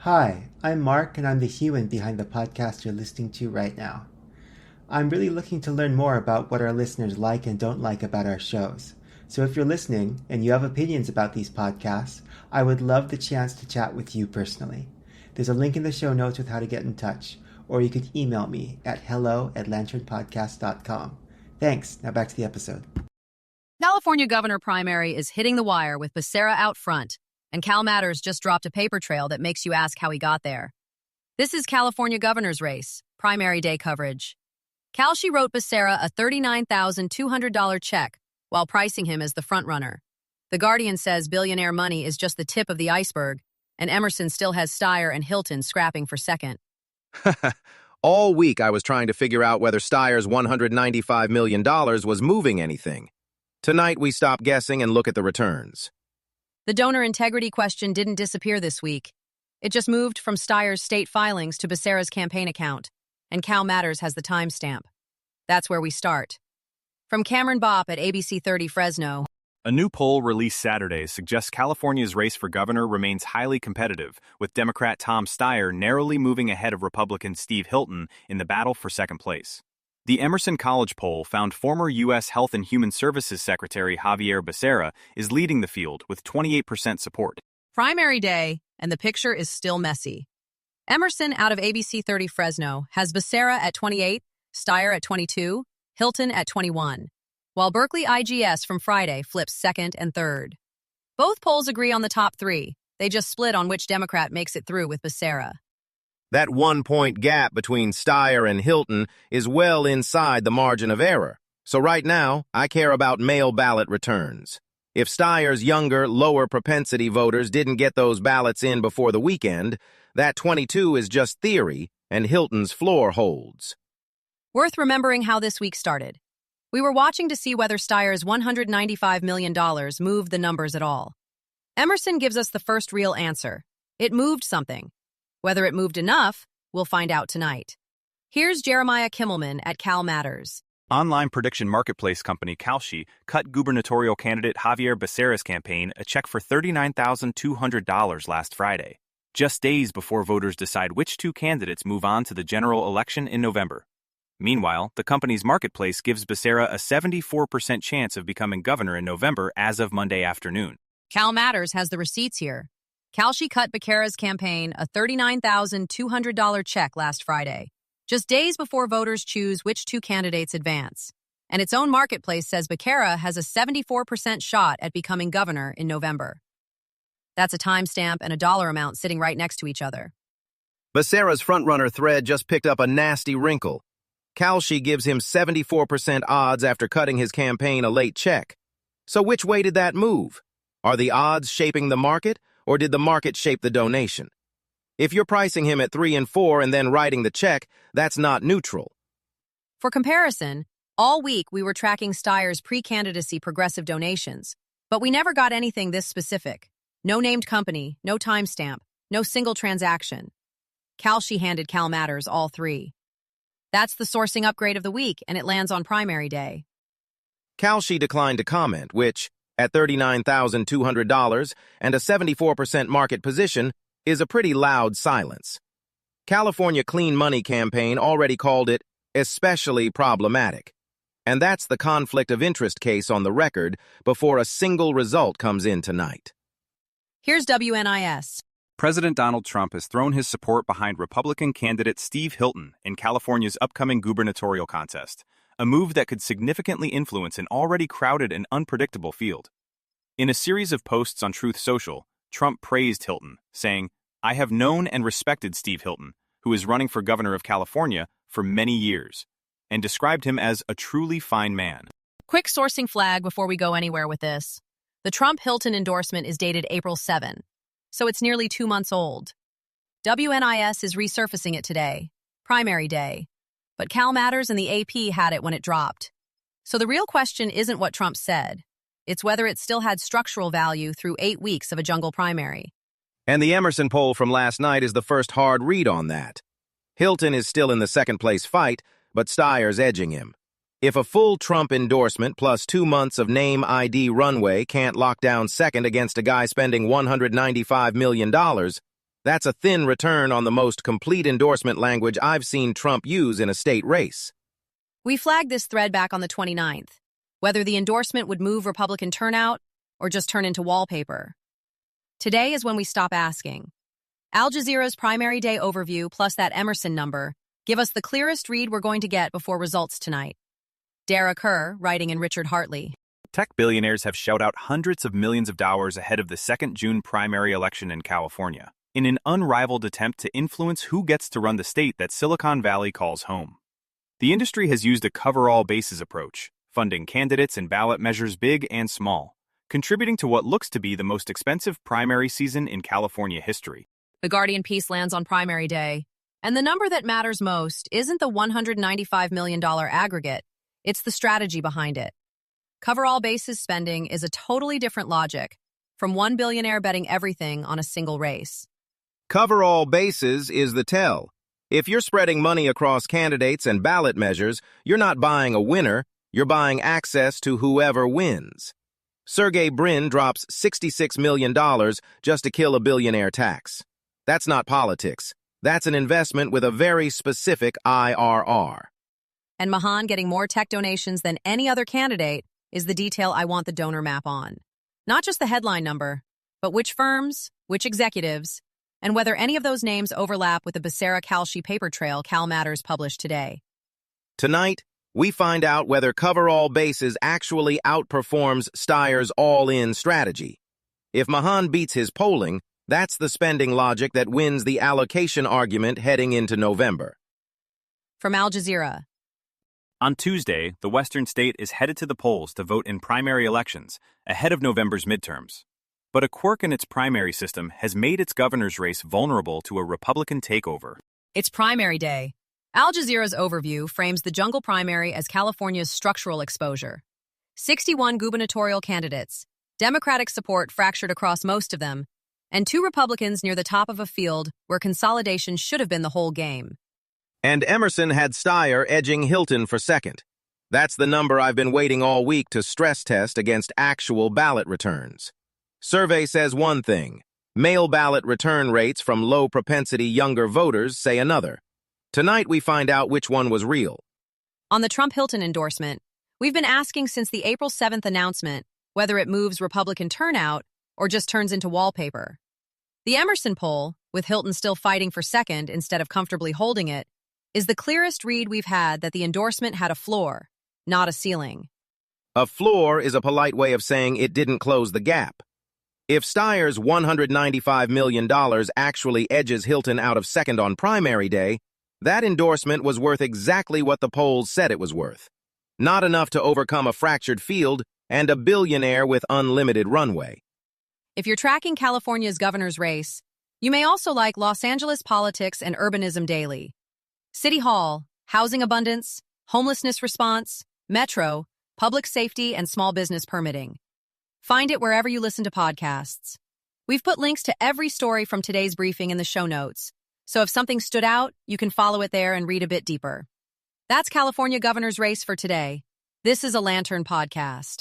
Hi, I'm Mark, and I'm the human behind the podcast you're listening to right now. I'm really looking to learn more about what our listeners like and don't like about our shows. So if you're listening and you have opinions about these podcasts, I would love the chance to chat with you personally. There's a link in the show notes with how to get in touch, or you could email me at hello@lanternpodcast.com. Thanks. Now back to the episode. California governor primary is hitting the wire with Becerra out front, and CalMatters just dropped a paper trail that makes you ask how he got there. This is California governor's race, primary day coverage. Kalshi wrote Becerra a $39,200 check while pricing him as the frontrunner. The Guardian says billionaire money is just the tip of the iceberg, and Emerson still has Steyer and Hilton scrapping for second. All week I was trying to figure out whether Steyer's $195 million was moving anything. Tonight we stop guessing and look at the returns. The donor integrity question didn't disappear this week. It just moved from Steyer's state filings to Becerra's campaign account, and CalMatters has the timestamp. That's where we start. From Cameron Bopp at ABC30 Fresno. A new poll released Saturday suggests California's race for governor remains highly competitive, with Democrat Tom Steyer narrowly moving ahead of Republican Steve Hilton in the battle for second place. The Emerson College poll found former U.S. Health and Human Services Secretary Xavier Becerra is leading the field with 28% support. Primary day, and the picture is still messy. Emerson out of ABC30 Fresno has Becerra at 28, Steyer at 22, Hilton at 21, while Berkeley IGS from Friday flips second and third. Both polls agree on the top three. They just split on which Democrat makes it through with Becerra. That 1-point gap between Steyer and Hilton is well inside the margin of error. So right now, I care about mail ballot returns. If Steyer's younger, lower propensity voters didn't get those ballots in before the weekend, that 22 is just theory, and Hilton's floor holds. Worth remembering how this week started. We were watching to see whether Steyer's $195 million moved the numbers at all. Emerson gives us the first real answer. It moved something. Whether it moved enough, we'll find out tonight. Here's Jeremiah Kimmelman at CalMatters. Online prediction marketplace company Kalshi cut gubernatorial candidate Xavier Becerra's campaign a check for $39,200 last Friday, just days before voters decide which two candidates move on to the general election in November. Meanwhile, the company's marketplace gives Becerra a 74% chance of becoming governor in November as of Monday afternoon. CalMatters has the receipts here. Kalshi cut Becerra's campaign a $39,200 check last Friday, just days before voters choose which two candidates advance. And its own marketplace says Becerra has a 74% shot at becoming governor in November. That's a timestamp and a dollar amount sitting right next to each other. Becerra's frontrunner thread just picked up a nasty wrinkle. Kalshi gives him 74% odds after cutting his campaign a late check. So which way did that move? Are the odds shaping the market, or did the market shape the donation? If you're pricing him at 3 and 4 and then writing the check, that's not neutral. For comparison, all week we were tracking Steyer's pre-candidacy progressive donations, but we never got anything this specific. No named company, no timestamp, no single transaction. Kalshi handed CalMatters all three. That's the sourcing upgrade of the week, and it lands on primary day. Kalshi declined to comment, which, at $39,200 and a 74% market position, is a pretty loud silence. California Clean Money Campaign already called it especially problematic. And that's the conflict of interest case on the record before a single result comes in tonight. Here's WNIS. President Donald Trump has thrown his support behind Republican candidate Steve Hilton in California's upcoming gubernatorial contest, a move that could significantly influence an already crowded and unpredictable field. In a series of posts on Truth Social, Trump praised Hilton, saying, "I have known and respected Steve Hilton, who is running for governor of California, for many years," and described him as a truly fine man. Quick sourcing flag before we go anywhere with this. The Trump-Hilton endorsement is dated April 7, so it's nearly 2 months old. WNIS is resurfacing it today, primary day, but CalMatters and the AP had it when it dropped. So the real question isn't what Trump said. It's whether it still had structural value through 8 weeks of a jungle primary. And the Emerson poll from last night is the first hard read on that. Hilton is still in the second-place fight, but Steyer's edging him. If a full Trump endorsement plus 2 months of name ID runway can't lock down second against a guy spending $195 million, That's a thin return on the most complete endorsement language I've seen Trump use in a state race. We flagged this thread back on the 29th, whether the endorsement would move Republican turnout or just turn into wallpaper. Today is when we stop asking. Al Jazeera's primary day overview plus that Emerson number give us the clearest read we're going to get before results tonight. Dara Kerr, writing in Richard Hartley. Tech billionaires have shelled out hundreds of millions of dollars ahead of the 2nd June primary election in California, in an unrivaled attempt to influence who gets to run the state that Silicon Valley calls home. The industry has used a cover-all bases approach, funding candidates and ballot measures big and small, contributing to what looks to be the most expensive primary season in California history. The Guardian piece lands on primary day, and the number that matters most isn't the $195 million aggregate, it's the strategy behind it. Cover-all bases spending is a totally different logic, from one billionaire betting everything on a single race. Cover all bases is the tell. If you're spreading money across candidates and ballot measures, you're not buying a winner, you're buying access to whoever wins. Sergey Brin drops $66 million just to kill a billionaire tax. That's not politics. That's an investment with a very specific IRR. And Mahan getting more tech donations than any other candidate is the detail I want the donor map on. Not just the headline number, but which firms, which executives, and whether any of those names overlap with the Becerra Kalshi paper trail CalMatters published today. Tonight, we find out whether cover-all bases actually outperforms Steyer's all-in strategy. If Mahan beats his polling, that's the spending logic that wins the allocation argument heading into November. From Al Jazeera. On Tuesday, the Western state is headed to the polls to vote in primary elections ahead of November's midterms. But a quirk in its primary system has made its governor's race vulnerable to a Republican takeover. It's primary day. Al Jazeera's overview frames the jungle primary as California's structural exposure. 61 gubernatorial candidates, Democratic support fractured across most of them, and 2 Republicans near the top of a field where consolidation should have been the whole game. And Emerson had Steyer edging Hilton for second. That's the number I've been waiting all week to stress test against actual ballot returns. Survey says one thing. Mail ballot return rates from low-propensity younger voters say another. Tonight we find out which one was real. On the Trump-Hilton endorsement, we've been asking since the April 7th announcement whether it moves Republican turnout or just turns into wallpaper. The Emerson poll, with Hilton still fighting for second instead of comfortably holding it, is the clearest read we've had that the endorsement had a floor, not a ceiling. A floor is a polite way of saying it didn't close the gap. If Steyer's $195 million actually edges Hilton out of second on primary day, that endorsement was worth exactly what the polls said it was worth. Not enough to overcome a fractured field and a billionaire with unlimited runway. If you're tracking California's governor's race, you may also like Los Angeles Politics and Urbanism Daily. City Hall, housing abundance, homelessness response, metro, public safety, and small business permitting. Find it wherever you listen to podcasts. We've put links to every story from today's briefing in the show notes, so if something stood out, you can follow it there and read a bit deeper. That's California governor's race for today. This is a Lantern podcast.